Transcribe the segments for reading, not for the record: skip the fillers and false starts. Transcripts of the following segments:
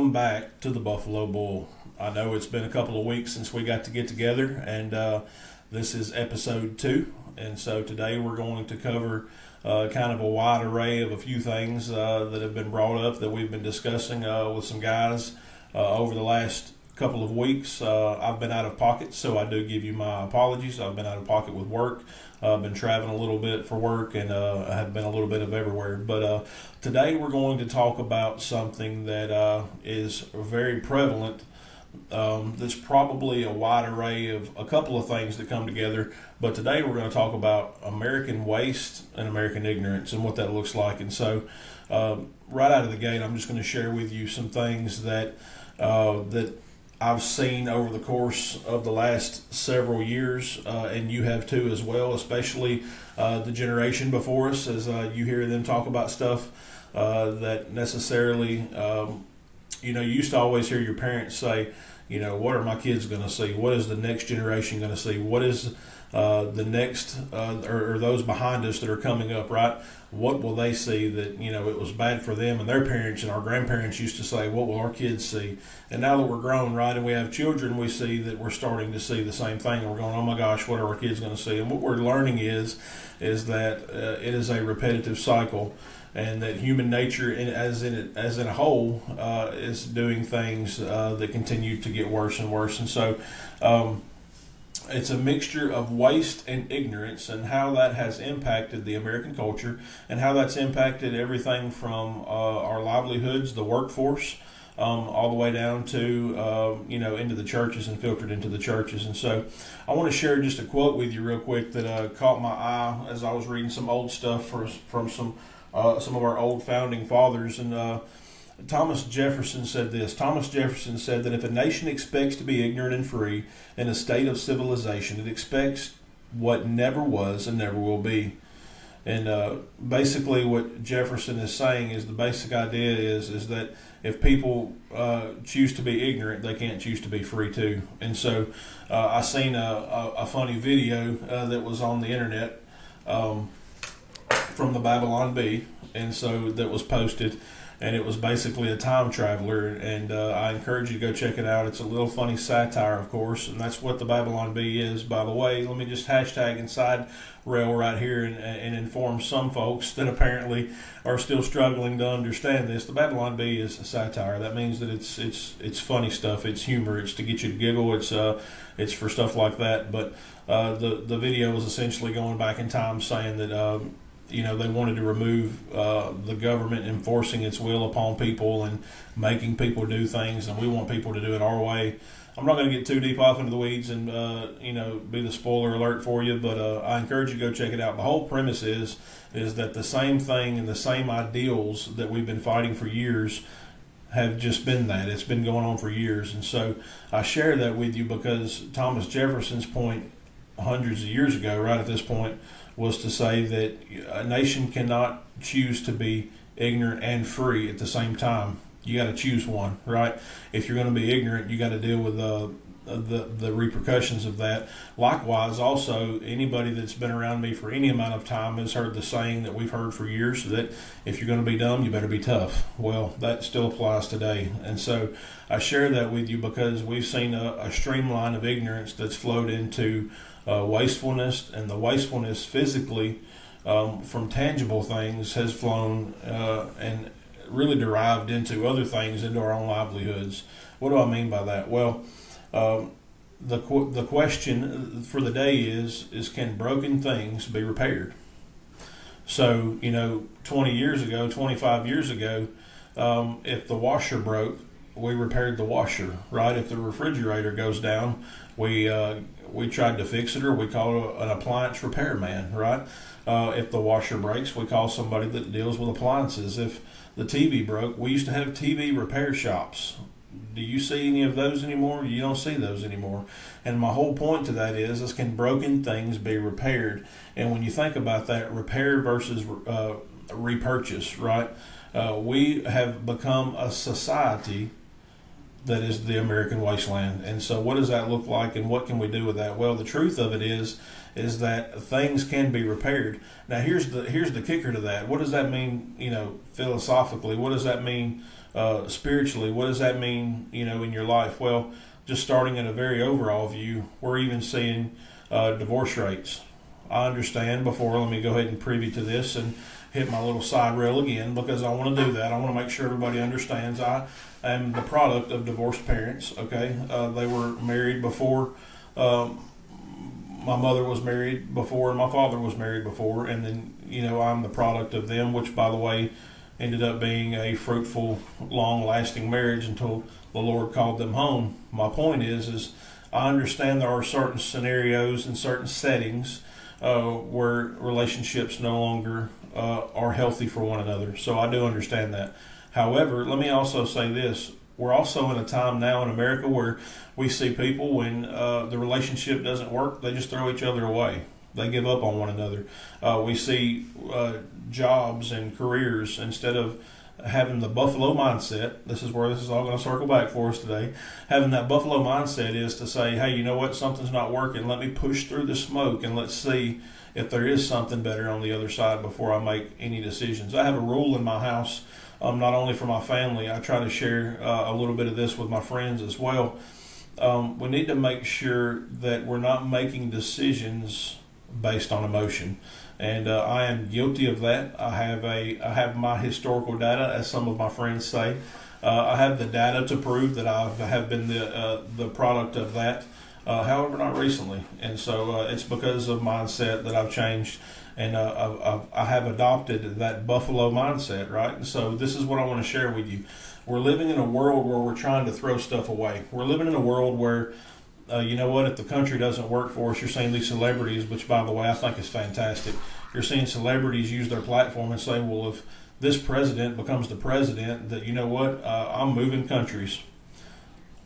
Welcome back to the Buffalo Bull. I know it's been a couple of weeks since we got to get together, and this is episode 2. And so today we're going to cover kind of a wide array of a few things that have been brought up that we've been discussing with some guys over the last couple of weeks. I've been out of pocket, so I do give you my apologies. I've been out of pocket with work. I've been traveling a little bit for work, and I have been a little bit of everywhere. But today we're going to talk about something that is very prevalent. There's probably a wide array of a couple of things that come together. But today we're going to talk about American waste and American ignorance and what that looks like. And so right out of the gate, I'm just going to share with you some things that I've seen over the course of the last several years, and you have too as well, especially the generation before us, as you hear them talk about stuff that necessarily, you used to always hear your parents say, what are my kids going to see? What is the next generation going to see? What is the next, or those behind us that are coming up, right? What will they see that, it was bad for them? And their parents and our grandparents used to say, what will our kids see? And now that we're grown, right, and we have children, we see that we're starting to see the same thing. And we're going, oh my gosh, what are our kids going to see? And what we're learning is that it is a repetitive cycle, and that human nature, as in a whole, is doing things that continue to get worse and worse. And so it's a mixture of waste and ignorance, and how that has impacted the American culture, and how that's impacted everything from our livelihoods, the workforce, all the way down to into the churches and filtered into the churches. And so I want to share just a quote with you real quick that caught my eye as I was reading some old stuff from some of our old founding fathers. And Thomas Jefferson said this. Thomas Jefferson said that if a nation expects to be ignorant and free in a state of civilization, it expects what never was and never will be. And basically what Jefferson is saying is the basic idea is that if people choose to be ignorant, they can't choose to be free too. And so I seen a funny video that was on the internet from the Babylon Bee, and so that was posted. And it was basically a time traveler, and I encourage you to go check it out. It's a little funny satire, of course, and that's what the Babylon Bee is. By the way, let me just hashtag inside rail right here and inform some folks that apparently are still struggling to understand this. The Babylon Bee is a satire. That means that it's funny stuff. It's humor. It's to get you to giggle. It's for stuff like that. But the video was essentially going back in time, saying that they wanted to remove the government enforcing its will upon people and making people do things, and we want people to do it our way. I'm not going to get too deep off into the weeds and be the spoiler alert for you, but I encourage you to go check it out. The whole premise is that the same thing and the same ideals that we've been fighting for years have just been that. It's been going on for years. And so I share that with you because Thomas Jefferson's point hundreds of years ago, right at this point, was to say that a nation cannot choose to be ignorant and free at the same time. You got to choose one, right? If you're going to be ignorant, you got to deal with the repercussions of that. Likewise, also, anybody that's been around me for any amount of time has heard the saying that we've heard for years, that if you're going to be dumb, you better be tough. Well, that still applies today. And so I share that with you because we've seen a streamline of ignorance that's flowed into wastefulness, and the wastefulness physically from tangible things has flown and really derived into other things, into our own livelihoods. What do I mean by that? Well, the question for the day is can broken things be repaired? So 20 years ago, 25 years ago, if the washer broke, we repaired the washer, right? If the refrigerator goes down, we tried to fix it, or we call an appliance repairman, right? If the washer breaks, we call somebody that deals with appliances. If the TV broke, we used to have TV repair shops. Do you see any of those anymore? You don't see those anymore. And my whole point to that is can broken things be repaired? And when you think about that, repair versus repurchase, right? We have become a society that is the American wasteland. And so what does that look like, and what can we do with that? Well, the truth of it is that things can be repaired. Now here's the kicker to that. What does that mean, philosophically? What does that mean spiritually, what does that mean, in your life? Well, just starting in a very overall view, we're even seeing divorce rates. I understand before, let me go ahead and preview to this and hit my little side rail again, because I want to do that. I want to make sure everybody understands I am the product of divorced parents, okay? They were married before. My mother was married before and my father was married before, and then, I'm the product of them, which, by the way, ended up being a fruitful, long-lasting marriage until the Lord called them home. My point is I understand there are certain scenarios and certain settings where relationships no longer are healthy for one another. So I do understand that. However, let me also say this. We're also in a time now in America where we see people, when the relationship doesn't work, they just throw each other away. They give up on one another. We see jobs and careers, instead of having the buffalo mindset. This is where this is all going to circle back for us today. Having that buffalo mindset is to say, hey, you know what? Something's not working. Let me push through the smoke and let's see if there is something better on the other side before I make any decisions. I have a rule in my house, not only for my family. I try to share a little bit of this with my friends as well. We need to make sure that we're not making decisions based on emotion. And I am guilty of that. I have my historical data, as some of my friends say. I have the data to prove that I have been the product of that. However, not recently, and so it's because of mindset that I've changed, and I have adopted that buffalo mindset, right? And so this is what I want to share with you. We're living in a world where we're trying to throw stuff away. We're living in a world where you know what? If the country doesn't work for us, you're seeing these celebrities, which, by the way, I think is fantastic. You're seeing celebrities use their platform and say, well, if this president becomes the president, that, you know what? I'm moving countries.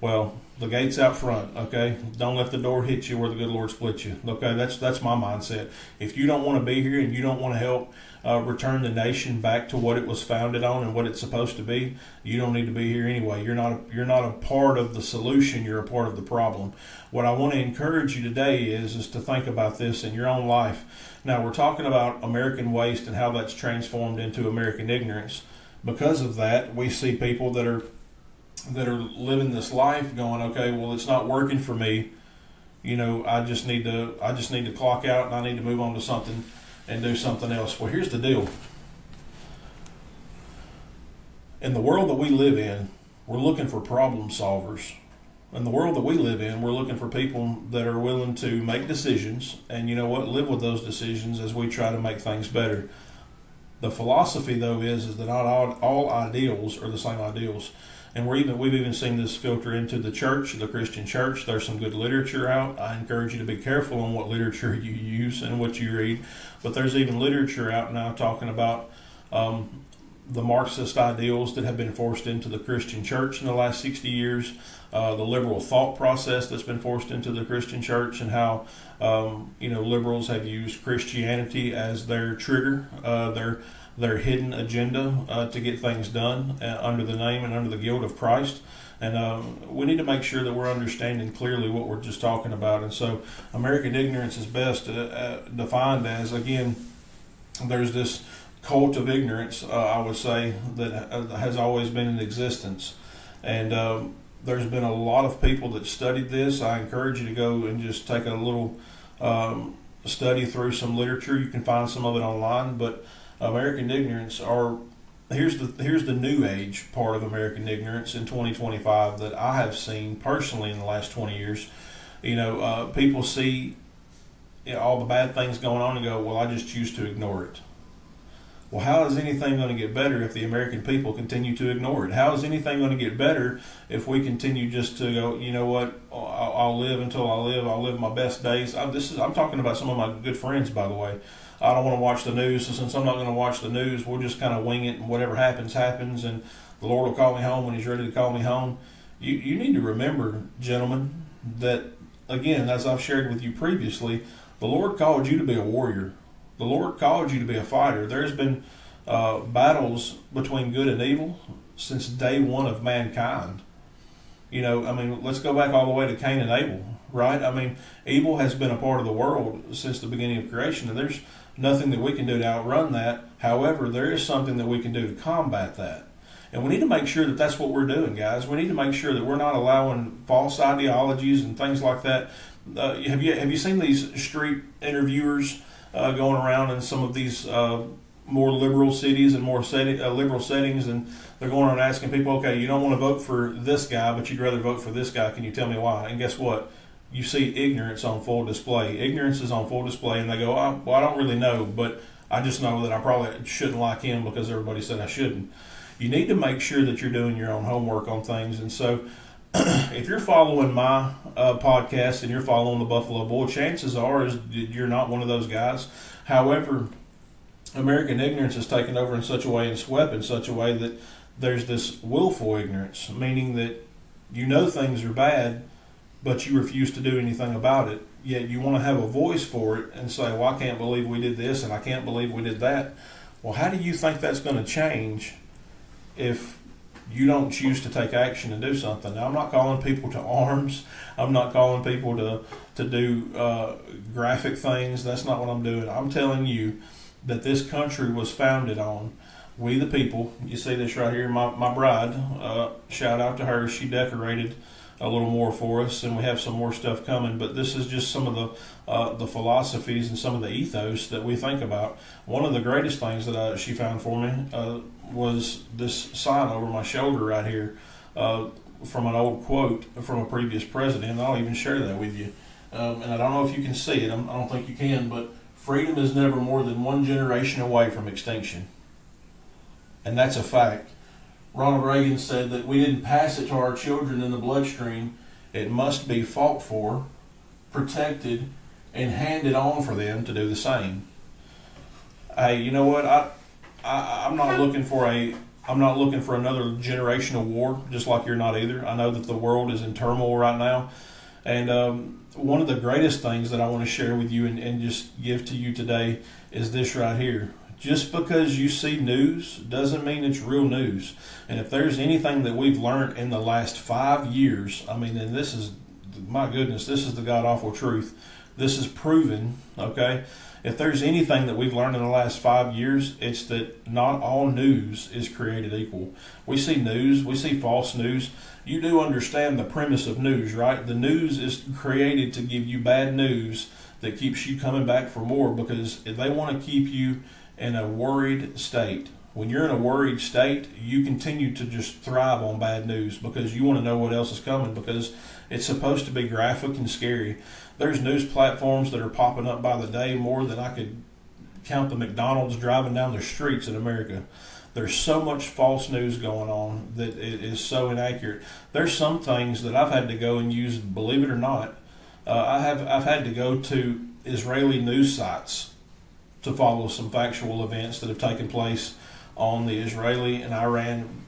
Well, the gate's out front, okay? Don't let the door hit you where the good Lord split you, okay? That's my mindset. If you don't want to be here and you don't want to help return the nation back to what it was founded on and what it's supposed to be, you don't need to be here anyway. You're not a part of the solution. You're a part of the problem. What I want to encourage you today is to think about this in your own life. Now, we're talking about American waste and how that's transformed into American ignorance. Because of that, we see people that are living this life going, okay, well, it's not working for me. I just need to clock out, and I need to move on to something and do something else. Well, here's the deal. In the world that we live in, we're looking for problem solvers. In the world that we live in, we're looking for people that are willing to make decisions and, you know what, live with those decisions as we try to make things better. The philosophy, though, is that not all ideals are the same ideals. And we've even seen this filter into the church, the Christian church. There's some good literature out. I encourage you to be careful on what literature you use and what you read. But there's even literature out now talking about the Marxist ideals that have been forced into the Christian church in the last 60 years, the liberal thought process that's been forced into the Christian church, and how liberals have used Christianity as their trigger, their hidden agenda to get things done under the name and under the guilt of Christ. And we need to make sure that we're understanding clearly what we're just talking about. And so American ignorance is best defined as, again, there's this cult of ignorance, I would say, that has always been in existence. And there's been a lot of people that studied this. I encourage you to go and just take a little study through some literature. You can find some of it online, but American ignorance here's the new age part of American ignorance in 2025 that I have seen personally in the last 20 years. People see all the bad things going on and go, well, I just choose to ignore it. Well, how is anything going to get better if the American people continue to ignore it? How is anything going to get better if we continue just to go, you know what, I'll live until I live. I'll live my best days. I'm talking about some of my good friends, by the way. I don't want to watch the news, so since I'm not going to watch the news, we'll just kind of wing it, and whatever happens, happens, and the Lord will call me home when He's ready to call me home. You need to remember, gentlemen, that, again, as I've shared with you previously, the Lord called you to be a warrior. The Lord called you to be a fighter. There's been battles between good and evil since day one of mankind. Let's go back all the way to Cain and Abel, right? Evil has been a part of the world since the beginning of creation, and there's nothing that we can do to outrun that. However, there is something that we can do to combat that. And we need to make sure that that's what we're doing, guys. We need to make sure that we're not allowing false ideologies and things like that. Have you seen these street interviewers going around in some of these more liberal cities and more liberal settings, and they're going around asking people, okay, you don't want to vote for this guy, but you'd rather vote for this guy. Can you tell me why? And guess what? You see ignorance on full display. Ignorance is on full display, and they go, well, I don't really know, but I just know that I probably shouldn't like him because everybody said I shouldn't. You need to make sure that you're doing your own homework on things. And so if you're following my podcast and you're following the Buffalo Bull, chances are is you're not one of those guys. However, American ignorance is taken over in such a way and swept in such a way that there's this willful ignorance, meaning that you know things are bad, but you refuse to do anything about it. Yet you want to have a voice for it and say, well, I can't believe we did this and I can't believe we did that. Well, how do you think that's going to change if you don't choose to take action and do something? Now, I'm not calling people to arms. I'm not calling people to do graphic things. That's not what I'm doing. I'm telling you that this country was founded on we the people. You see this right here, my bride, shout out to her. She decorated a little more for us, and we have some more stuff coming, but this is just some of the philosophies and some of the ethos that we think about. One of the greatest things that she found for me was this sign over my shoulder right here from an old quote from a previous president. I'll even share that with you, and I don't know if you can see it. I don't think you can, but freedom is never more than one generation away from extinction, and that's a fact. Ronald Reagan said that we didn't pass it to our children in the bloodstream. It must be fought for, protected, and handed on for them to do the same. Hey, you know what? I'm not looking for another generational war, just like you're not either. I know that the world is in turmoil right now. And one of the greatest things that I want to share with you and just give to you today is this right here. Just because you see news doesn't mean it's real news. And if there's anything that we've learned in the last 5 years, I mean, and this is, my goodness, this is the God-awful truth. This is proven, okay? If there's anything that we've learned in the last 5 years, it's that not all news is created equal. We see news, we see false news. You do understand the premise of news, right? The news is created to give you bad news that keeps you coming back for more, because they want to keep you in a worried state. When you're in a worried state, you continue to just thrive on bad news because you want to know what else is coming, because it's supposed to be graphic and scary. There's news platforms that are popping up by the day more than I could count the McDonald's driving down the streets in America. There's so much false news going on that it is so inaccurate. There's some things that I've had to go and use, believe it or not. I've had to go to Israeli news sites to follow some factual events that have taken place on the Israeli and Iran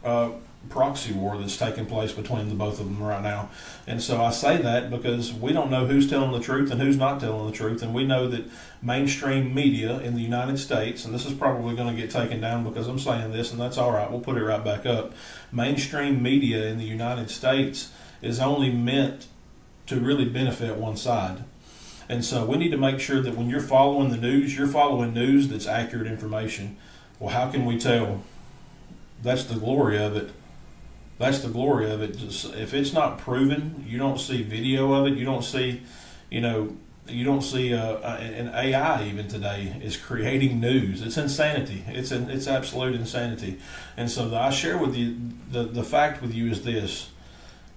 proxy war that's taking place between the both of them right now. And so I say that because we don't know who's telling the truth and who's not telling the truth. And we know that mainstream media in the United States, and this is probably going to get taken down because I'm saying this, and that's all right, we'll put it right back up. Mainstream media in the United States is only meant to really benefit one side. And so we need to make sure that when you're following the news, you're following news that's accurate information. Well, how can we tell? That's the glory of it. That's the glory of it. If it's not proven, you don't see video of it. You don't see, an AI even today is creating news. It's insanity. It's absolute insanity. And so I share with you, the fact with you is this.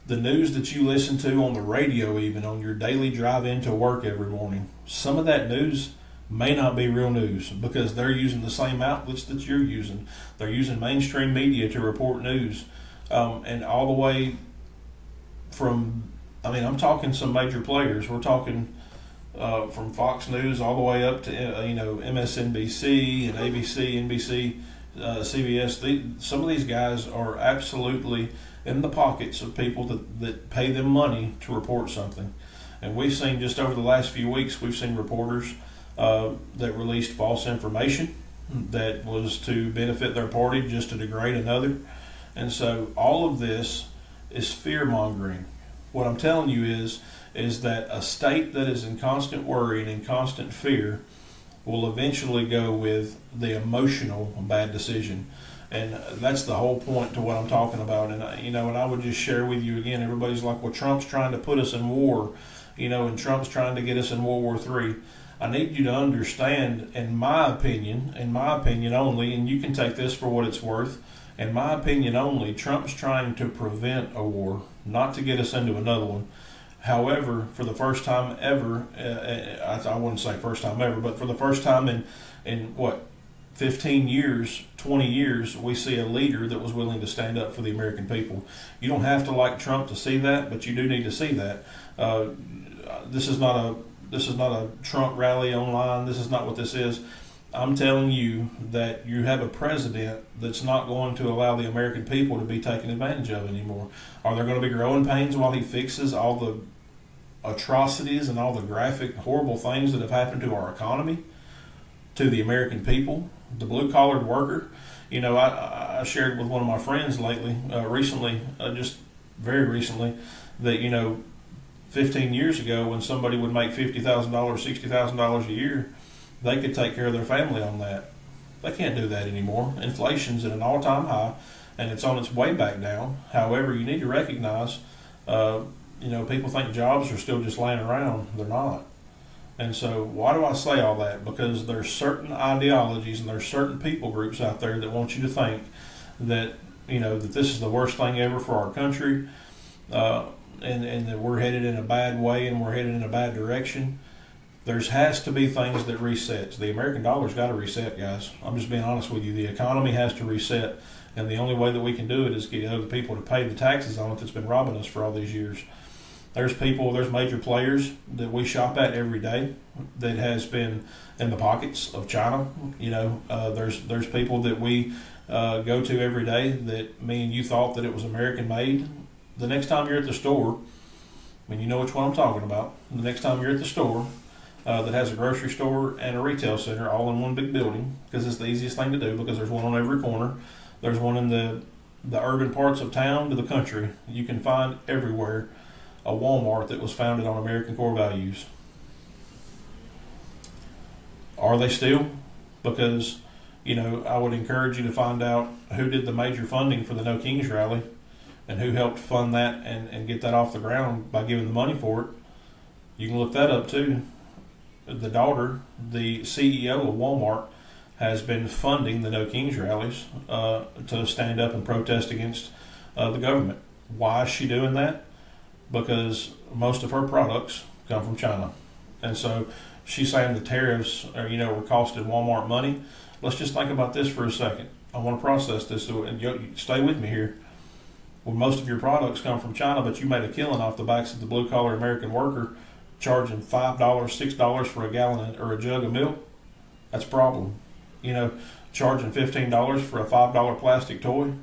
The news that you listen to on the radio, even on your daily drive into work every morning, some of that news may not be real news because they're using the same outlets that you're using. They're using mainstream media to report news. And all the way from, I'm talking some major players. We're talking from Fox News all the way up to, MSNBC and ABC, NBC, CBS. Some of these guys are absolutely in the pockets of people that pay them money to report something. And we've seen just over the last few weeks, we've seen reporters that released false information that was to benefit their party, just to degrade another. And so all of this is fear-mongering. What I'm telling you is that a state that is in constant worry and in constant fear will eventually go with the emotional bad decision. And that's the whole point to what I'm talking about. And and I would just share with you again. Everybody's like, "Well, Trump's trying to put us in war," and Trump's trying to get us in World War III. I need you to understand, in my opinion only, and you can take this for what it's worth. In my opinion only, Trump's trying to prevent a war, not to get us into another one. However, for the first time ever, I wouldn't say first time ever, but for the first time in what, 15 years, 20 years, we see a leader that was willing to stand up for the American people. You don't have to like Trump to see that, but you do need to see that. This is not a Trump rally online. This is not what this is. I'm telling you that you have a president that's not going to allow the American people to be taken advantage of anymore. Are there going to be growing pains while he fixes all the atrocities and all the graphic, horrible things that have happened to our economy, to the American people, the blue-collared worker? I shared with one of my friends recently, just very recently, that 15 years ago, when somebody would make $50,000, $60,000 a year, they could take care of their family on that. They can't do that anymore. Inflation's at an all-time high, and it's on its way back down. However, you need to recognize, people think jobs are still just laying around. They're not. And so why do I say all that? Because there's certain ideologies and there's certain people groups out there that want you to think that, that this is the worst thing ever for our country, and that we're headed in a bad way and we're headed in a bad direction. Has to be things that resets. The American dollar's got to reset, guys. I'm just being honest with you. The economy has to reset, and the only way that we can do it is get other people to pay the taxes on it that's been robbing us for all these years. There's major players that we shop at every day that has been in the pockets of China. There's people that we go to every day that me and you thought that it was American made. The next time you're at the store, and you know which one I'm talking about, the next time you're at the store, that has a grocery store and a retail center all in one big building, because it's the easiest thing to do, because there's one on every corner. There's one in the urban parts of town to the country. You can find everywhere a Walmart that was founded on American core values. Are they still? Because, I would encourage you to find out who did the major funding for the No Kings rally and who helped fund that and get that off the ground by giving the money for it. You can look that up too. The daughter, the CEO of Walmart, has been funding the No Kings rallies to stand up and protest against the government. Why is she doing that? Because most of her products come from China. And so she's saying the tariffs were costing Walmart money. Let's just think about this for a second. I want to process this, and you stay with me here. Well, most of your products come from China, but you made a killing off the backs of the blue-collar American worker, charging $5, $6 for a gallon or a jug of milk. That's a problem. Charging $15 for a $5 plastic toy,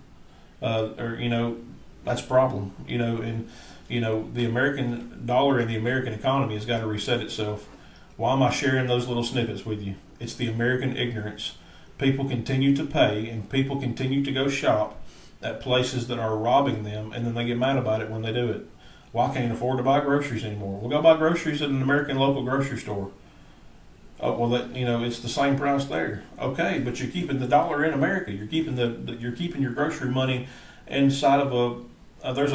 that's a problem. The American dollar and the American economy has got to reset itself. Why am I sharing those little snippets with you? It's the American ignorance. People continue to pay and people continue to go shop at places that are robbing them, and then they get mad about it when they do it. Well, I can't afford to buy groceries anymore. We'll go buy groceries at an American local grocery store. Oh, well, it's the same price there. Okay, but you're keeping the dollar in America. You're keeping your grocery money inside of there's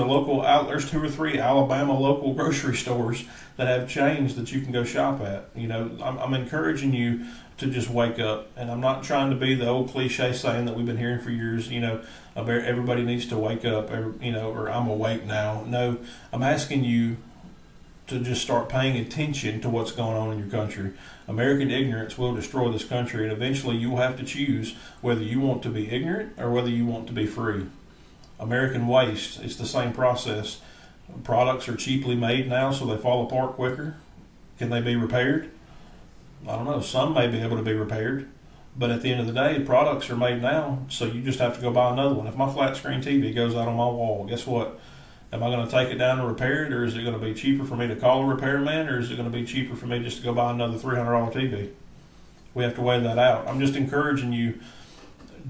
two or three Alabama local grocery stores that have chains that you can go shop at. I'm encouraging you to just wake up. And I'm not trying to be the old cliche saying that we've been hearing for years, everybody needs to wake up, or I'm awake now. No, I'm asking you to just start paying attention to what's going on in your country. American ignorance will destroy this country, and eventually you will have to choose whether you want to be ignorant or whether you want to be free. American waste, it's the same process. Products are cheaply made now, so they fall apart quicker. Can they be repaired? I don't know. Some may be able to be repaired. But at the end of the day, products are made now, so you just have to go buy another one. If my flat screen TV goes out on my wall, guess what? Am I going to take it down and repair it, or is it going to be cheaper for me to call a repairman, or is it going to be cheaper for me just to go buy another $300 TV? We have to weigh that out. I'm just encouraging you,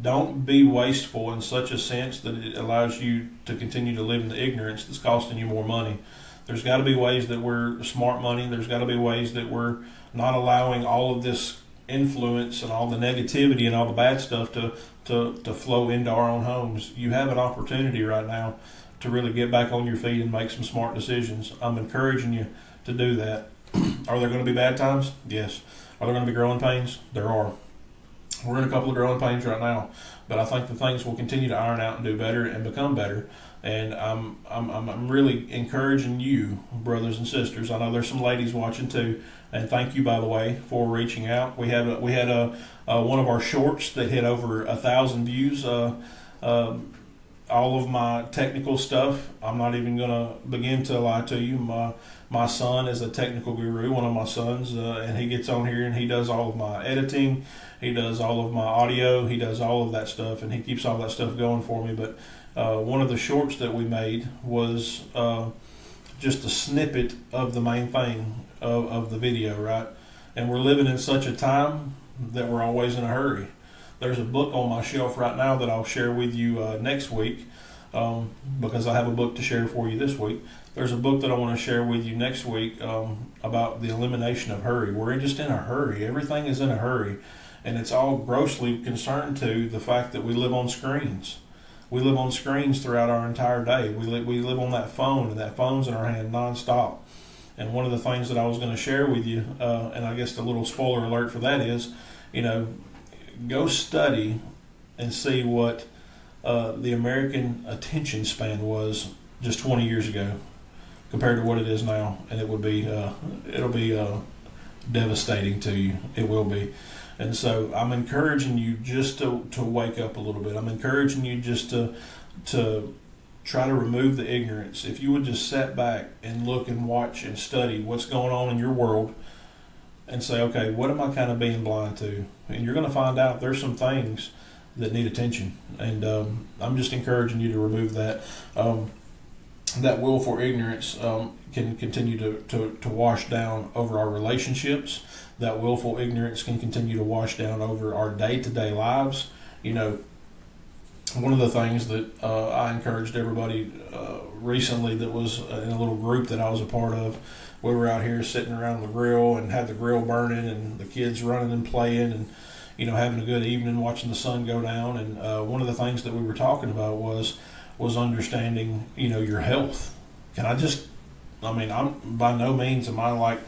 don't be wasteful in such a sense that it allows you to continue to live in the ignorance that's costing you more money. There's got to be ways that we're smart money. There's got to be ways that we're not allowing all of this influence and all the negativity and all the bad stuff to flow into our own homes. You have an opportunity right now to really get back on your feet and make some smart decisions. I'm encouraging you to do that. Are there going to be bad times? Yes. Are there going to be growing pains? There are. We're in a couple of growing pains right now, but I think the things will continue to iron out and do better and become better. And I'm really encouraging you, brothers and sisters. I know there's some ladies watching too, and thank you, by the way, for reaching out. We had one of our shorts that hit over 1,000 views. All of my technical stuff, I'm not even going to begin to lie to you. My son is a technical guru, one of my sons, and he gets on here and he does all of my editing. He does all of my audio. He does all of that stuff, and he keeps all that stuff going for me. But one of the shorts that we made was just a snippet of the main thing of the video, right? And we're living in such a time that we're always in a hurry. There's a book on my shelf right now that I'll share with you next week because I have a book to share for you this week. There's a book that I want to share with you next week about the elimination of hurry. We're just in a hurry. Everything is in a hurry. And it's all grossly concerned to the fact that we live on screens. We live on screens throughout our entire day. We live on that phone, and that phone's in our hand nonstop. And one of the things that I was going to share with you, and I guess the little spoiler alert for that is, go study and see what the American attention span was just 20 years ago compared to what it is now, and it'll be devastating to you. It will be. And so I'm encouraging you just to wake up a little bit. I'm encouraging you just to try to remove the ignorance. If you would just sit back and look and watch and study what's going on in your world and say, okay, what am I kind of being blind to? And you're going to find out there's some things that need attention. And I'm just encouraging you to remove that. That will for ignorance can continue to wash down over our relationships. That willful ignorance can continue to wash down over our day-to-day lives. One of the things that I encouraged everybody recently that was in a little group that I was a part of, we were out here sitting around the grill and had the grill burning and the kids running and playing and, having a good evening watching the sun go down. And one of the things that we were talking about was understanding, your health. I'm by no means am I like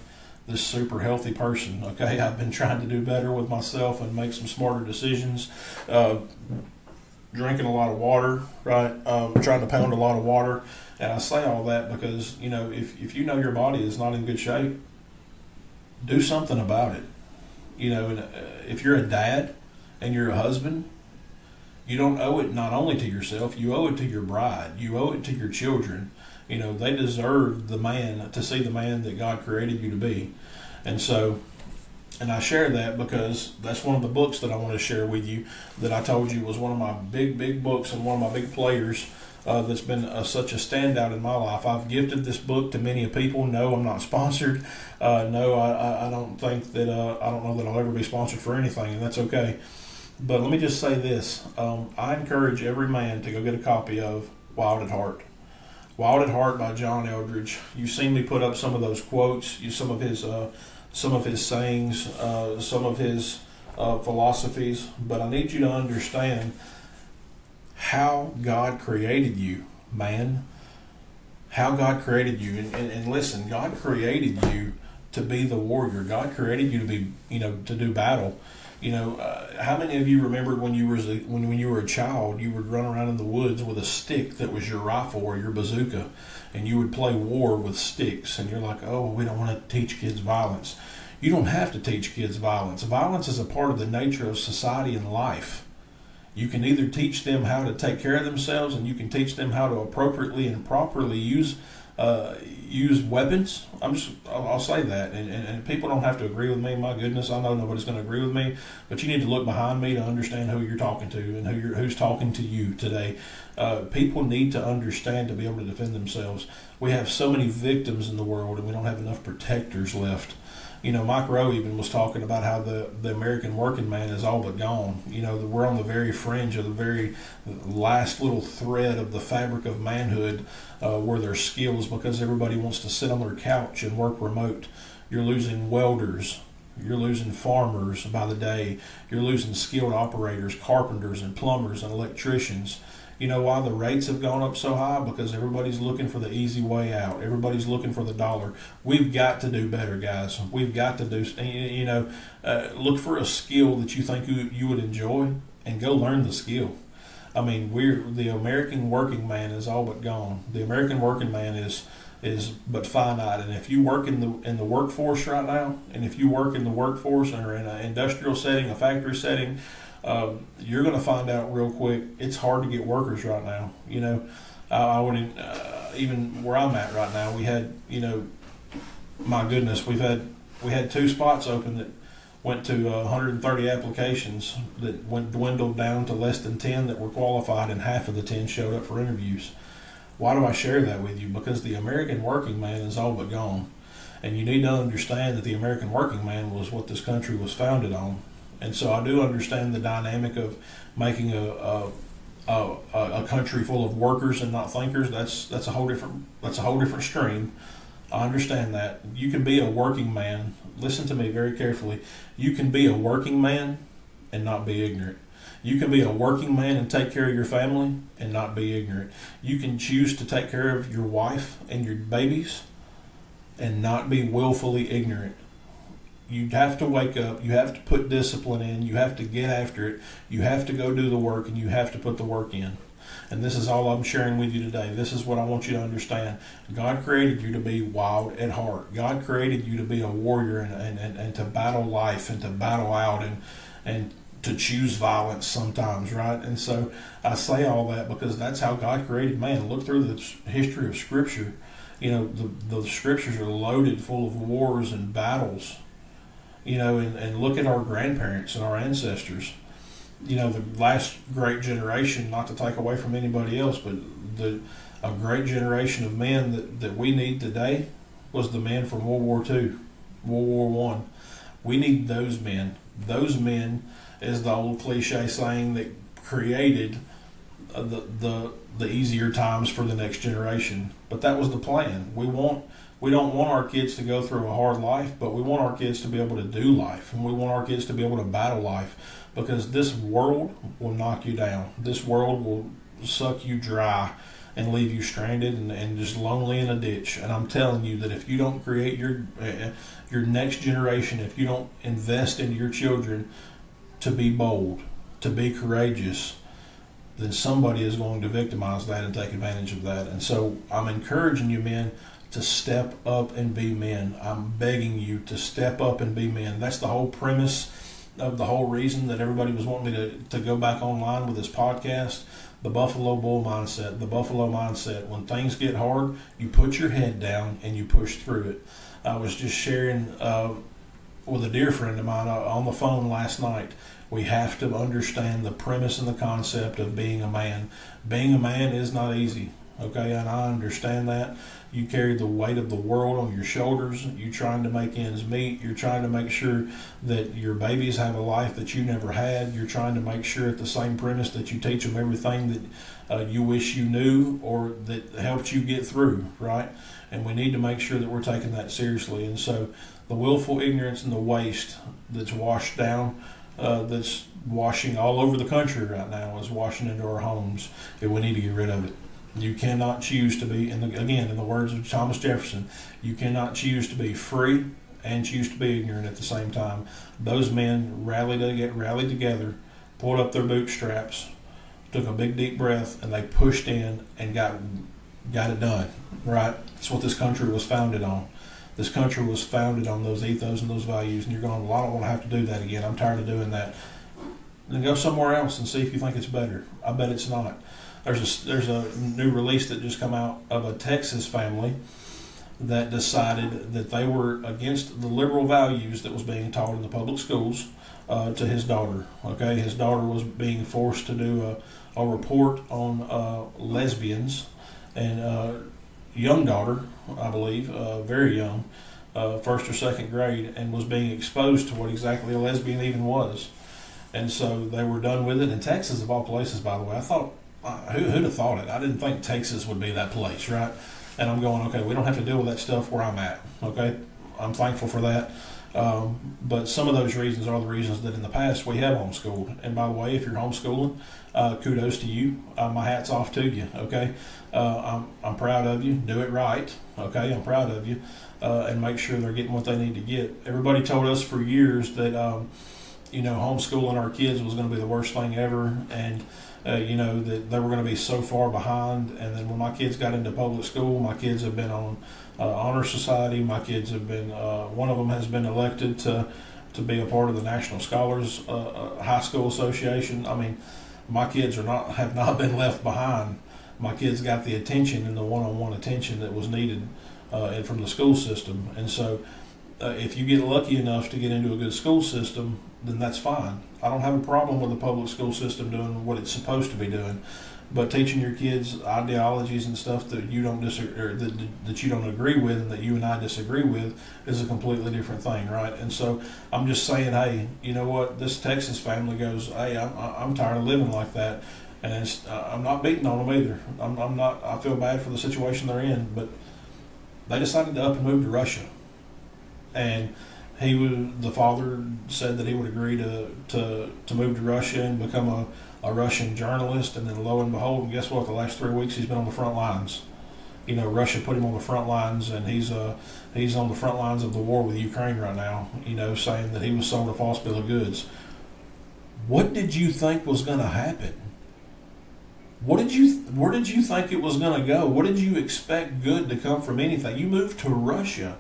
this super healthy person. Okay. I've been trying to do better with myself and make some smarter decisions. Drinking a lot of water, right? Trying to pound a lot of water. And I say all that because, if you know your body is not in good shape, do something about it. And if you're a dad and you're a husband, you don't owe it not only to yourself, you owe it to your bride. You owe it to your children. They deserve to see the man that God created you to be. And I share that because that's one of the books that I want to share with you that I told you was one of my big books and one of my big players that's been such a standout in my life. I've gifted this book to many people. No, I'm not sponsored. No, I don't think that, I don't know that I'll ever be sponsored for anything, and that's okay. But let me just say this. I encourage every man to go get a copy of Wild at Heart. Wild at Heart by John Eldredge. You've seen me put up some of those quotes, some of his sayings, some of his philosophies, but I need you to understand how God created you, man. How God created you. And listen, God created you to be the warrior. God created you to be, to do battle. How many of you remembered when you were a child, you would run around in the woods with a stick that was your rifle or your bazooka, and you would play war with sticks, and you're like, oh, we don't want to teach kids violence. You don't have to teach kids violence. Violence is a part of the nature of society and life. You can either teach them how to take care of themselves, and you can teach them how to appropriately and properly use weapons. I'll say that, and people don't have to agree with me. My goodness, I know nobody's going to agree with me, but you need to look behind me to understand who you're talking to and who's talking to you today. People need to understand to be able to defend themselves. We have so many victims in the world, and we don't have enough protectors left. Mike Rowe even was talking about how the American working man is all but gone. We're on the very fringe of the very last little thread of the fabric of manhood where there's skills because everybody wants to sit on their couch and work remote. You're losing welders, You're losing farmers by the day. You're losing skilled operators, carpenters and plumbers and electricians. You know why the rates have gone up so high? Because everybody's looking for the easy way out. Everybody's looking for the dollar. We've got to do better, guys. We've got to do, look for a skill that you think you would enjoy and go learn the skill. I mean, the American working man is all but gone. The American working man is but finite. And if you work in the workforce right now, and if you work in the workforce or in an industrial setting, a factory setting, you're going to find out real quick it's hard to get workers right now. I wouldn't even where I'm at right now. We had, my goodness, we had 2 spots open that went to 130 applications that dwindled down to less than 10 that were qualified, and half of the 10 showed up for interviews. Why do I share that with you? Because the American working man is all but gone. And you need to understand that the American working man was what this country was founded on. And so I do understand the dynamic of making a country full of workers and not thinkers. That's a whole different stream. I understand that. You can be a working man. Listen to me very carefully. You can be a working man and not be ignorant. You can be a working man and take care of your family and not be ignorant. You can choose to take care of your wife and your babies and not be willfully ignorant. You have to wake up. You have to put discipline in. You have to get after it. You have to go do the work, and you have to put the work in. And this is all I'm sharing with you today. This is what I want you to understand. God created you to be wild at heart. God created you to be a warrior and to battle life and to battle out and to choose violence sometimes, right? And so I say all that because that's how God created man. Look through the history of Scripture. The Scriptures are loaded full of wars and battles. And look at our grandparents and our ancestors. The last great generation, not to take away from anybody else, but a great generation of men that we need today was the men from World War II, World War I. We need those men. Those men is the old cliche saying that created the easier times for the next generation. But that was the plan. We don't want our kids to go through a hard life, but we want our kids to be able to do life, and we want our kids to be able to battle life, because this world will knock you down. This world will suck you dry and leave you stranded and just lonely in a ditch. And I'm telling you that if you don't create your next generation, if you don't invest in your children to be bold, to be courageous, then somebody is going to victimize that and take advantage of that. And so I'm encouraging you, men, to step up and be men. I'm begging you to step up and be men. That's the whole premise of the whole reason that everybody was wanting me to go back online with this podcast. The Buffalo Bull mindset, the Buffalo mindset. When things get hard, you put your head down and you push through it. I was just sharing with a dear friend of mine on the phone last night. We have to understand the premise and the concept of being a man. Being a man is not easy. Okay, and I understand that. You carry the weight of the world on your shoulders. You're trying to make ends meet. You're trying to make sure that your babies have a life that you never had. You're trying to make sure at the same premise that you teach them everything that you wish you knew or that helped you get through, right? And we need to make sure that we're taking that seriously. And so the willful ignorance and the waste that's washed down, that's washing all over the country right now, is washing into our homes, and we need to get rid of it. You cannot choose to be, in the words of Thomas Jefferson, you cannot choose to be free and choose to be ignorant at the same time. Those men rallied together, pulled up their bootstraps, took a big deep breath, and they pushed in and got it done. Right? That's what this country was founded on. This country was founded on those ethos and those values, and you're going, well, I don't want to have to do that again. I'm tired of doing that. Then go somewhere else and see if you think it's better. I bet it's not. There's a new release that just come out of a Texas family that decided that they were against the liberal values that was being taught in the public schools to his daughter. Okay, his daughter was being forced to do a report on lesbians, and young daughter, I believe, very young, first or second grade, and was being exposed to what exactly a lesbian even was. And so they were done with it in Texas, of all places, by the way. I thought, who'd have thought it? I didn't think Texas would be that place, right? And I'm going, okay, we don't have to deal with that stuff where I'm at, okay? I'm thankful for that. But some of those reasons are the reasons that in the past we have homeschooled. And by the way, if you're homeschooling, kudos to you. My hat's off to you. Okay, I'm proud of you. Do it right. Okay, I'm proud of you, and make sure they're getting what they need to get. Everybody told us for years that homeschooling our kids was going to be the worst thing ever, and that they were going to be so far behind. And then when my kids got into public school, my kids have been on honor society. My kids have been one of them has been elected to be a part of the National Scholars High School Association. I mean, my kids have not been left behind. My kids got the attention and the one-on-one attention that was needed from the school system. And so if you get lucky enough to get into a good school system, then that's fine. I don't have a problem with the public school system doing what it's supposed to be doing, but teaching your kids ideologies and stuff that you don't that you don't agree with and that you and I disagree with is a completely different thing, right? And so I'm just saying, hey, you know what? This Texas family goes, hey, I'm tired of living like that, and I'm not beating on them either. I'm not. I feel bad for the situation they're in, but they decided to up and move to Russia, and the father said that he would agree to move to Russia and become a Russian journalist, and then lo and behold, and guess what? The last 3 weeks he's been on the front lines. Russia put him on the front lines, and he's on the front lines of the war with Ukraine right now. Saying that he was sold a false bill of goods. What did you think was going to happen? Where did you think it was going to go? What did you expect good to come from anything? You moved to Russia.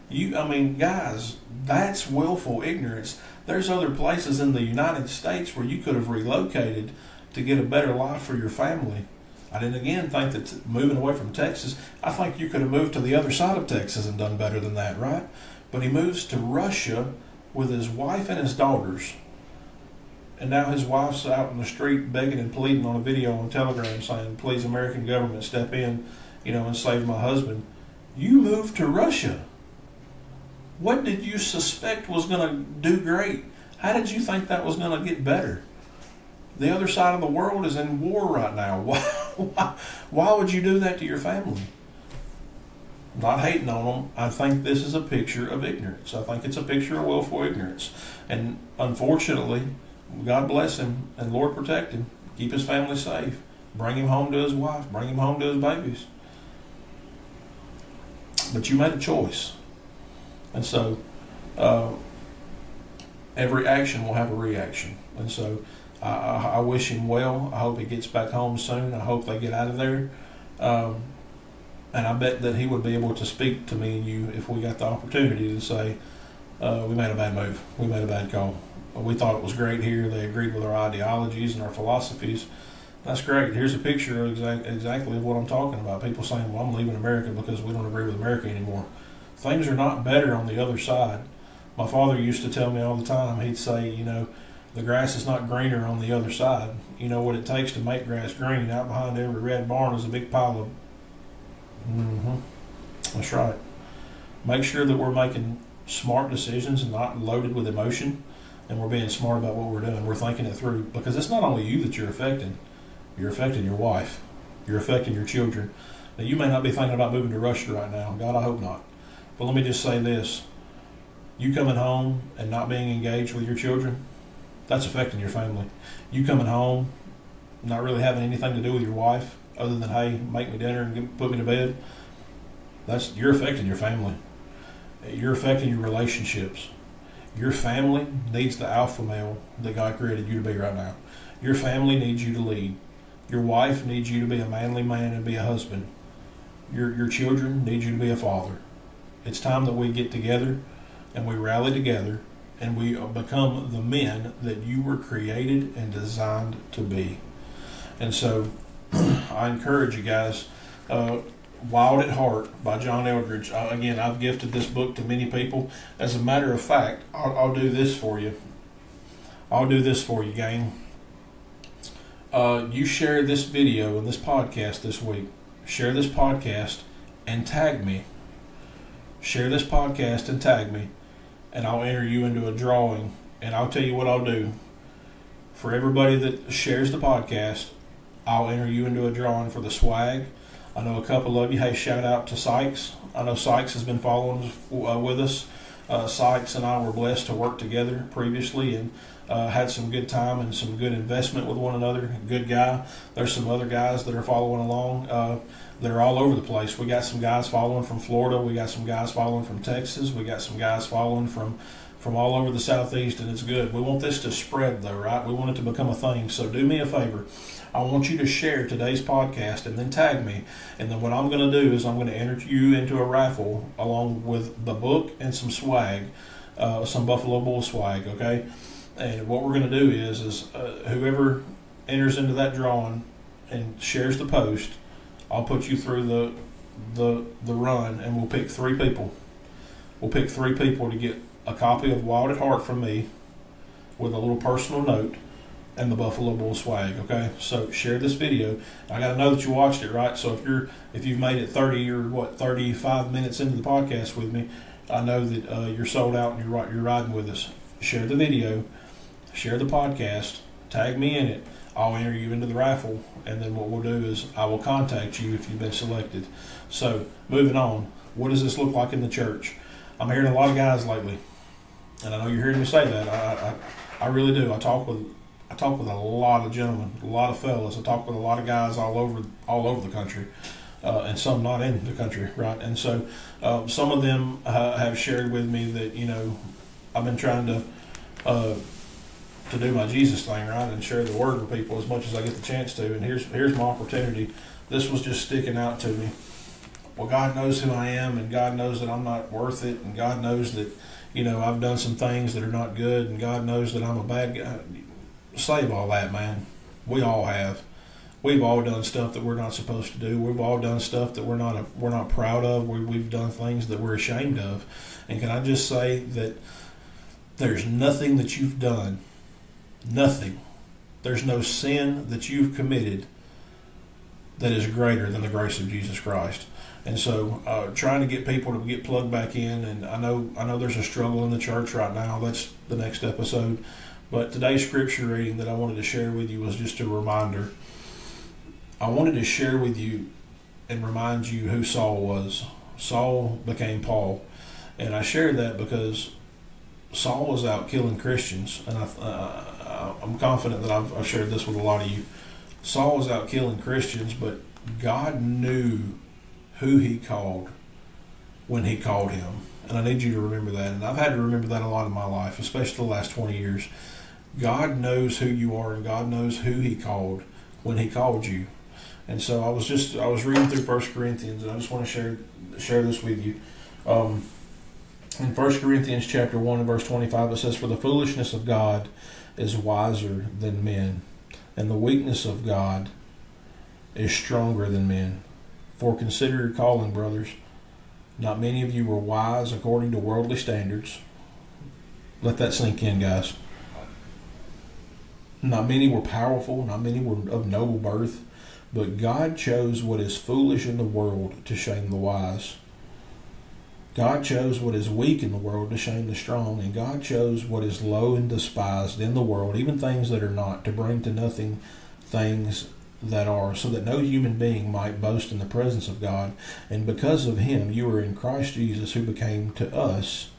Guys, that's willful ignorance. There's other places in the United States where you could have relocated to get a better life for your family. I didn't again think that moving away from Texas, I think you could have moved to the other side of Texas and done better than that, right? But he moves to Russia with his wife and his daughters. And now his wife's out in the street begging and pleading on a video on Telegram saying, please, American government, step in, and save my husband. You moved to Russia. What did you suspect was going to do great? How did you think that was going to get better? The other side of the world is in war right now. Why would you do that to your family? Not hating on them. I think this is a picture of ignorance. I think it's a picture of willful ignorance. And unfortunately, God bless him and Lord protect him. Keep his family safe. Bring him home to his wife. Bring him home to his babies. But you made a choice. And so every action will have a reaction. And so I wish him well. I hope he gets back home soon. I hope they get out of there. And I bet that he would be able to speak to me and you if we got the opportunity to say, we made a bad move. We made a bad call. We thought it was great here. They agreed with our ideologies and our philosophies. That's great. Here's a picture of exactly of what I'm talking about. People saying, well, I'm leaving America because we don't agree with America anymore. Things are not better on the other side. My father used to tell me all the time, he'd say, the grass is not greener on the other side. You know what it takes to make grass green? Out behind every red barn is a big pile of... That's right. Make sure that we're making smart decisions and not loaded with emotion, and we're being smart about what we're doing. We're thinking it through, because it's not only you that you're affecting. You're affecting your wife. You're affecting your children. Now, you may not be thinking about moving to Russia right now. God, I hope not. But let me just say this. You coming home and not being engaged with your children, that's affecting your family. You coming home, not really having anything to do with your wife other than, hey, make me dinner and put me to bed, you're affecting your family. You're affecting your relationships. Your family needs the alpha male that God created you to be right now. Your family needs you to lead. Your wife needs you to be a manly man and be a husband. Your children need you to be a father. It's time that we get together and we rally together and we become the men that you were created and designed to be. And so I encourage you guys, Wild at Heart by John Eldredge. Again, I've gifted this book to many people. As a matter of fact, I'll do this for you. I'll do this for you, gang. You share this video and this podcast this week. Share this podcast and tag me. Share this podcast and tag me, and I'll enter you into a drawing. And I'll tell you what I'll do. For everybody that shares the podcast, I'll enter you into a drawing for the swag. I know a couple of you. Hey, shout out to Sykes. I know Sykes has been following with us. Sykes and I were blessed to work together previously and had some good time and some good investment with one another. Good guy. There's some other guys that are following along that are all over the place. We got some guys following from Florida. We got some guys following from Texas. We got some guys following from all over the Southeast, and it's good. We want this to spread, though, right? We want it to become a thing. So do me a favor. I want you to share today's podcast and then tag me. And then what I'm going to do is I'm going to enter you into a raffle along with the book and some swag, some Buffalo Bull swag, okay? And what we're going to do is whoever enters into that drawing and shares the post, I'll put you through the run, and we'll pick 3 people. We'll pick 3 people to get a copy of Wild at Heart from me with a little personal note and the Buffalo Bull swag, okay? So share this video. I got to know that you watched it, right? So if you've made it 35 minutes into the podcast with me, I know that you're sold out and you're riding with us. Share the video, share the podcast, tag me in it. I'll enter you into the raffle, and then what we'll do is I will contact you if you've been selected. So moving on, what does this look like in the church? I'm hearing a lot of guys lately, and I know you're hearing me say that. I really do. I talk with a lot of gentlemen, a lot of fellas. I talk with a lot of guys all over the country, and some not in the country, right? And so some of them have shared with me that, you know, I've been trying to do my Jesus thing, right, and share the word with people as much as I get the chance to. And here's my opportunity. This was just sticking out to me. Well, God knows who I am, and God knows that I'm not worth it, and God knows that, you know, I've done some things that are not good, and God knows that I'm a bad guy. Save all that, man. We all have. We've all done stuff that we're not supposed to do. We've all done stuff that we're not proud of. We've done things that we're ashamed of. And can I just say that there's nothing that you've done, nothing. There's no sin that you've committed that is greater than the grace of Jesus Christ. And so trying to get people to get plugged back in, and I know there's a struggle in the church right now. That's the next episode. But today's scripture reading that I wanted to share with you was just a reminder. I wanted to share with you and remind you who Saul was. Saul became Paul. And I share that because Saul was out killing Christians. And I'm confident that I've shared this with a lot of you. Saul was out killing Christians, but God knew who he called when he called him. And I need you to remember that. And I've had to remember that a lot in my life, especially the last 20 years. God knows who you are, and God knows who he called when he called you. And so I was reading through 1 Corinthians, and I just want to share this with you. In 1 Corinthians chapter 1 and verse 25, it says, "For the foolishness of God is wiser than men, and the weakness of God is stronger than men. For consider your calling, brothers. Not many of you were wise according to worldly standards." Let that sink in, guys. "Not many were powerful, not many were of noble birth, but God chose what is foolish in the world to shame the wise. God chose what is weak in the world to shame the strong, and God chose what is low and despised in the world, even things that are not, to bring to nothing things that are, so that no human being might boast in the presence of God. And because of him you are in Christ Jesus, who became to us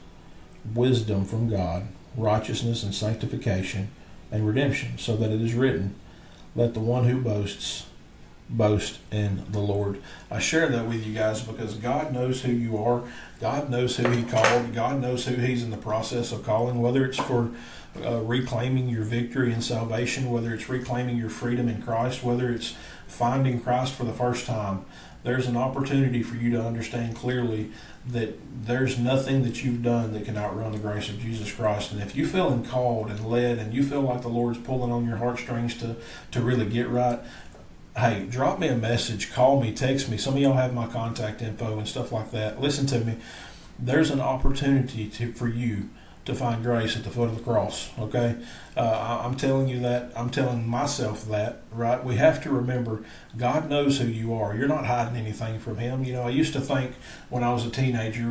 wisdom from God, righteousness and sanctification and redemption, so that it is written, let the one who boasts boast in the Lord." I share that with you guys because God knows who you are. God knows who he called. God knows who he's in the process of calling, whether it's for reclaiming your victory and salvation, whether it's reclaiming your freedom in Christ, whether it's finding Christ for the first time. There's an opportunity for you to understand clearly that there's nothing that you've done that can outrun the grace of Jesus Christ. And if you feeling called and led, and you feel like the Lord's pulling on your heartstrings to really get right, hey, drop me a message, call me, text me. Some of y'all have my contact info and stuff like that. Listen to me. There's an opportunity for you to find grace at the foot of the cross, okay? I'm telling you that. I'm telling myself that, right? We have to remember God knows who you are. You're not hiding anything from him. You know, I used to think when I was a teenager,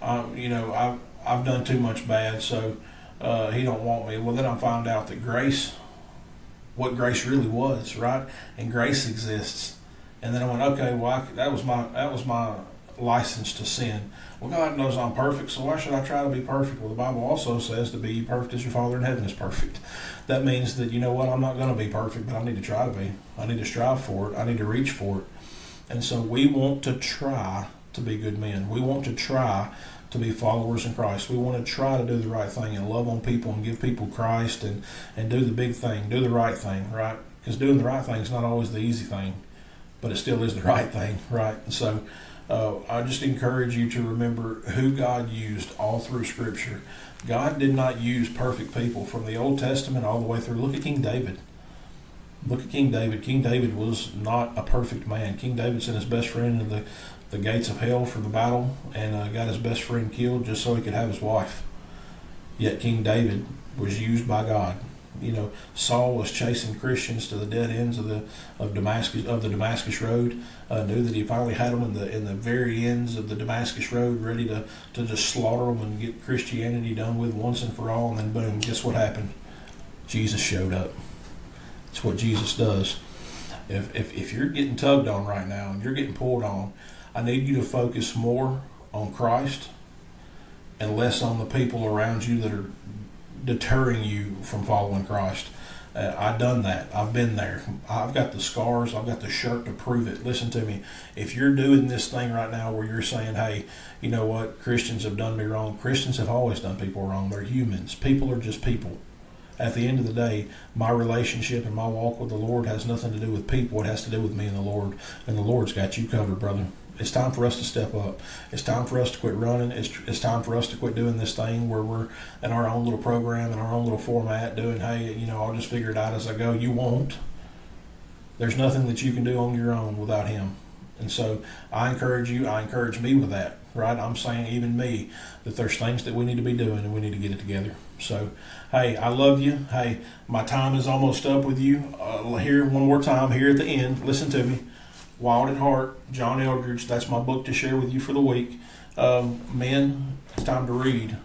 I've done too much bad, so he don't want me. Well, then I found out that grace, what grace really was, right? And grace exists. And then I went, okay, well, that was my license to sin. Well, God knows I'm perfect, so why should I try to be perfect? Well, the Bible also says to be perfect as your Father in heaven is perfect. That means that, you know what, I'm not going to be perfect, but I need to try to be. I need to strive for it. I need to reach for it. And so we want to try to be good men. We want to try to be followers in Christ. We want to try to do the right thing and love on people and give people Christ and do the big thing, do the right thing, right? Because doing the right thing is not always the easy thing, but it still is the right thing, right? And so I just encourage you to remember who God used all through Scripture. God did not use perfect people from the Old Testament all the way through. Look at King David. Look at King David. King David was not a perfect man. King David sent his best friend into the gates of hell for the battle and got his best friend killed just so he could have his wife. Yet King David was used by God. You know, Saul was chasing Christians to the dead ends of the Damascus road. Knew that he finally had them in the very ends of the Damascus road, ready to just slaughter them and get Christianity done with once and for all. And then boom, guess what happened? Jesus showed up. It's what Jesus does. If you're getting tugged on right now and you're getting pulled on, I need you to focus more on Christ and less on the people around you that are deterring you from following Christ. I've done that. I've been there. I've got the scars. I've got the shirt to prove it. Listen to me. If you're doing this thing right now where you're saying, hey, you know what, Christians have done me wrong. Christians have always done people wrong. They're humans. People are just people. At the end of the day, my relationship and my walk with the Lord has nothing to do with people. It has to do with me and the Lord. And the Lord's got you covered, brother. It's time for us to step up. It's time for us to quit running. It's time for us to quit doing this thing where we're in our own little program, in our own little format, doing, hey, you know, I'll just figure it out as I go. You won't. There's nothing that you can do on your own without Him. And so I encourage you, I encourage me with that, right? I'm saying even me, that there's things that we need to be doing and we need to get it together. So, hey, I love you. Hey, my time is almost up with you. Here, one more time, here at the end, listen to me. Wild at Heart, John Eldredge. That's my book to share with you for the week. Men, it's time to read.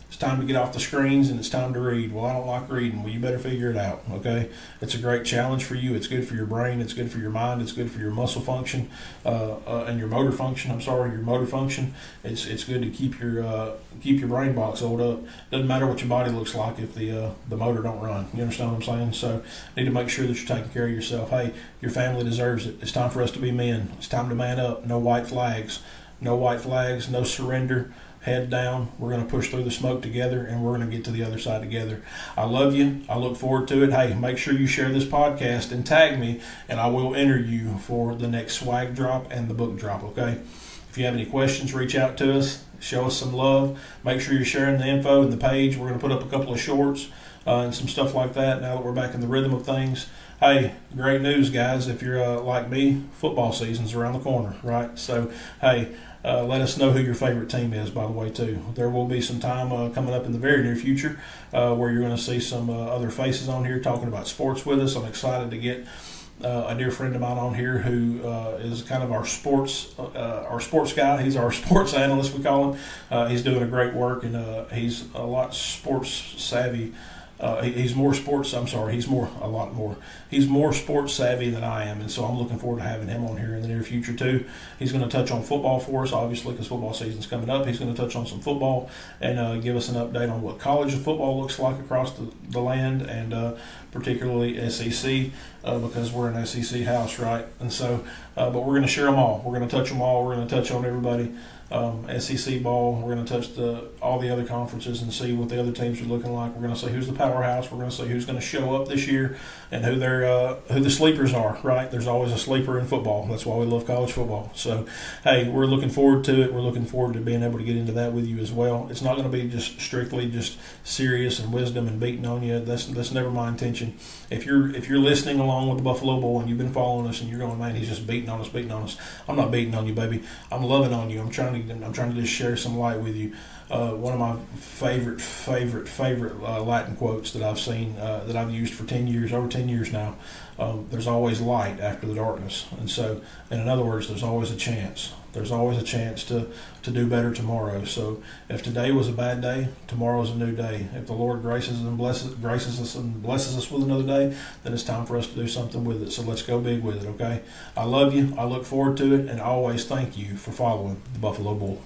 It's time to get off the screens and it's time to read. Well, I don't like reading. Well, you better figure it out, okay? It's a great challenge for you. It's good for your brain. It's good for your mind. It's good for your muscle function and your motor function. Your motor function. It's good to keep your brain box oiled up. Doesn't matter what your body looks like if the motor don't run. You understand what I'm saying? So need to make sure that you're taking care of yourself. Hey, your family deserves it. It's time for us to be men. It's time to man up. No white flags. No white flags. No surrender. Head down. We're going to push through the smoke together and we're going to get to the other side together. I love you. I look forward to it. Hey, make sure you share this podcast and tag me and I will enter you for the next swag drop and the book drop, okay? If you have any questions, reach out to us. Show us some love. Make sure you're sharing the info and the page. We're going to put up a couple of shorts and some stuff like that now that we're back in the rhythm of things. Hey, great news, guys. If you're like me, football season's around the corner, right? So, hey, let us know who your favorite team is, by the way, too. There will be some time coming up in the very near future where you're going to see some other faces on here talking about sports with us. I'm excited to get a dear friend of mine on here who is kind of our sports guy. He's our sports analyst, we call him. He's doing a great work, and he's a lot sports savvy. He's more sports savvy than I am, and so I'm looking forward to having him on here in the near future too. He's going to touch on football for us, obviously, because football season's coming up. He's going to touch on some football and give us an update on what college football looks like across the land, and particularly SEC, because we're an SEC house, right? And so, but we're going to share them all. We're going to touch them all. We're going to touch on everybody. SEC ball. We're going to touch all the other conferences and see what the other teams are looking like. We're going to see who's the powerhouse. We're going to see who's going to show up this year and who the sleepers are. Right? There's always a sleeper in football. That's why we love college football. So, hey, we're looking forward to it. We're looking forward to being able to get into that with you as well. It's not going to be just strictly just serious and wisdom and beating on you. That's never my intention. If you're listening along with the Buffalo Boy and you've been following us and you're going, man, he's just beating on us. I'm not beating on you, baby. I'm loving on you. I'm trying to just share some light with you. one of my favorite Latin quotes that I've seen that I've used for 10 years, over 10 years now. There's always light after the darkness. And so, and in other words, there's always a chance. There's always a chance to do better tomorrow. So if today was a bad day, tomorrow's a new day. If the Lord graces us and blesses us with another day, then it's time for us to do something with it. So let's go big with it, okay? I love you. I look forward to it, and I always thank you for following the Buffalo Bull.